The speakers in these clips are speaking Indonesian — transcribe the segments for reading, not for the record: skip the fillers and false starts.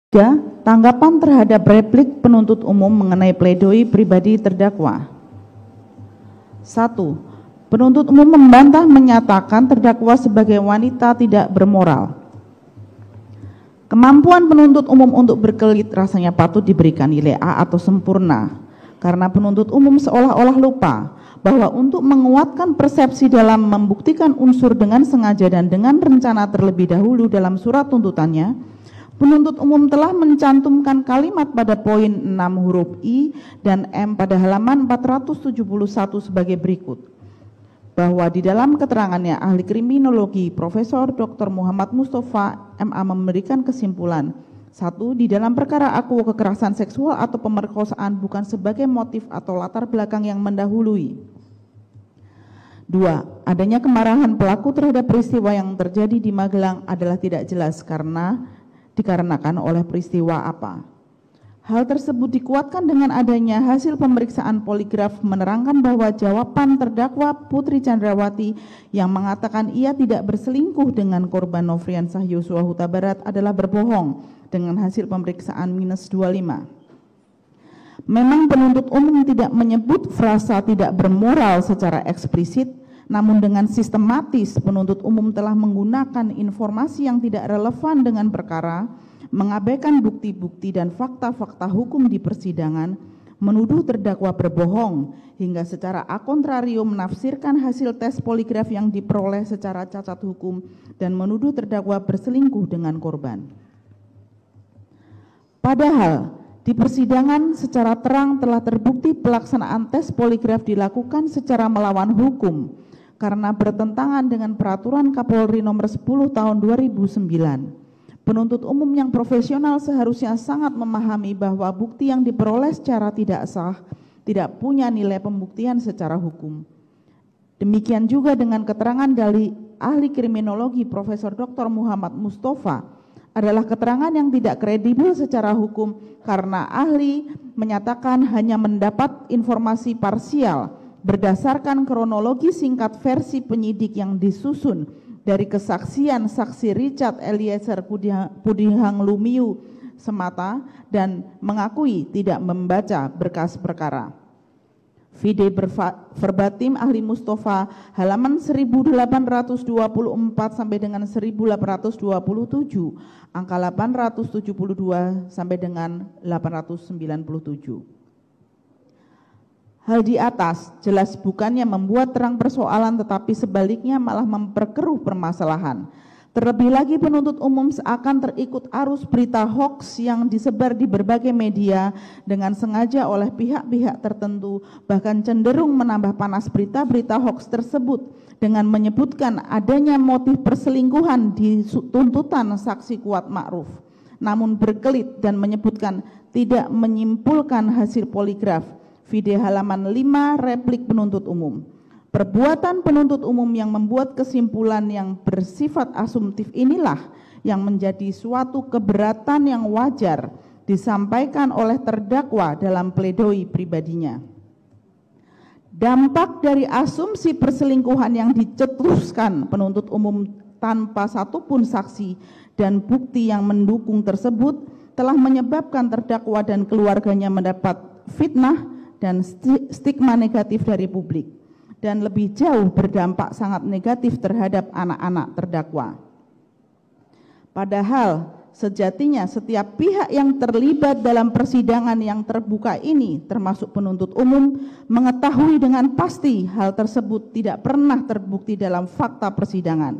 3. Tanggapan terhadap replik penuntut umum mengenai pledoi pribadi terdakwa. 1. Penuntut umum membantah menyatakan terdakwa sebagai wanita tidak bermoral. Kemampuan penuntut umum untuk berkelit rasanya patut diberikan nilai A atau sempurna, karena penuntut umum seolah-olah lupa bahwa untuk menguatkan persepsi dalam membuktikan unsur dengan sengaja dan dengan rencana terlebih dahulu dalam surat tuntutannya, penuntut umum telah mencantumkan kalimat pada poin 6 huruf I dan M pada halaman 471 sebagai berikut. Bahwa di dalam keterangannya ahli kriminologi Profesor Dr. Muhammad Mustafa MA memberikan kesimpulan. 1. Di dalam perkara aku kekerasan seksual atau pemerkosaan bukan sebagai motif atau latar belakang yang mendahului. 2. Adanya kemarahan pelaku terhadap peristiwa yang terjadi di Magelang adalah tidak jelas dikarenakan oleh peristiwa apa. Hal tersebut dikuatkan dengan adanya hasil pemeriksaan poligraf menerangkan bahwa jawaban terdakwa Putri Chandrawati yang mengatakan ia tidak berselingkuh dengan korban Nofriansah Yosua Huta Barat adalah berbohong dengan hasil pemeriksaan -25. Memang penuntut umum tidak menyebut frasa tidak bermoral secara eksplisit, namun dengan sistematis penuntut umum telah menggunakan informasi yang tidak relevan dengan perkara, mengabaikan bukti-bukti dan fakta-fakta hukum di persidangan, menuduh terdakwa berbohong, hingga secara a contrario menafsirkan hasil tes poligraf yang diperoleh secara cacat hukum dan menuduh terdakwa berselingkuh dengan korban. Padahal di persidangan secara terang telah terbukti pelaksanaan tes poligraf dilakukan secara melawan hukum karena bertentangan dengan peraturan Kapolri nomor 10 tahun 2009. Penuntut umum yang profesional seharusnya sangat memahami bahwa bukti yang diperoleh secara tidak sah tidak punya nilai pembuktian secara hukum. Demikian juga dengan keterangan dari ahli kriminologi Profesor Dr. Muhammad Mustafa adalah keterangan yang tidak kredibel secara hukum karena ahli menyatakan hanya mendapat informasi parsial berdasarkan kronologi singkat versi penyidik yang disusun dari kesaksian saksi Richard Eliezer Pudihang Lumiu semata dan mengakui tidak membaca berkas perkara. Vide verbatim ahli Mustafa halaman 1824 sampai dengan 1827, angka 872 sampai dengan 897. Hal di atas jelas bukannya membuat terang persoalan tetapi sebaliknya malah memperkeruh permasalahan. Terlebih lagi penuntut umum seakan terikut arus berita hoaks yang disebar di berbagai media dengan sengaja oleh pihak-pihak tertentu, bahkan cenderung menambah panas berita-berita hoaks tersebut dengan menyebutkan adanya motif perselingkuhan di tuntutan saksi Kuat Ma'ruf, namun berkelit dan menyebutkan tidak menyimpulkan hasil poligraf. Vide halaman 5 replik penuntut umum. Perbuatan penuntut umum yang membuat kesimpulan yang bersifat asumtif inilah yang menjadi suatu keberatan yang wajar disampaikan oleh terdakwa dalam pledoi pribadinya. Dampak dari asumsi perselingkuhan yang dicetuskan penuntut umum tanpa satupun saksi dan bukti yang mendukung tersebut telah menyebabkan terdakwa dan keluarganya mendapat fitnah dan stigma negatif dari publik, dan lebih jauh berdampak sangat negatif terhadap anak-anak terdakwa. Padahal sejatinya setiap pihak yang terlibat dalam persidangan yang terbuka ini, termasuk penuntut umum, mengetahui dengan pasti hal tersebut tidak pernah terbukti dalam fakta persidangan,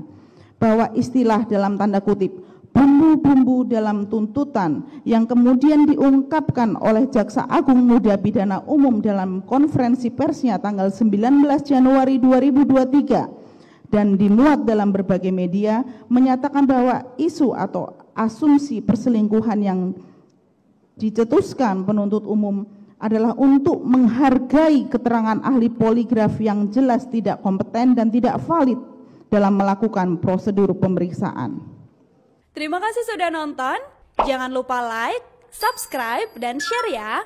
bahwa istilah dalam tanda kutip bumbu-bumbu dalam tuntutan yang kemudian diungkapkan oleh Jaksa Agung Muda Pidana Umum dalam konferensi persnya tanggal 19 Januari 2023 dan dimuat dalam berbagai media menyatakan bahwa isu atau asumsi perselingkuhan yang dicetuskan penuntut umum adalah untuk menghargai keterangan ahli poligraf yang jelas tidak kompeten dan tidak valid dalam melakukan prosedur pemeriksaan. Terima kasih sudah nonton. Jangan lupa like, subscribe, dan share ya.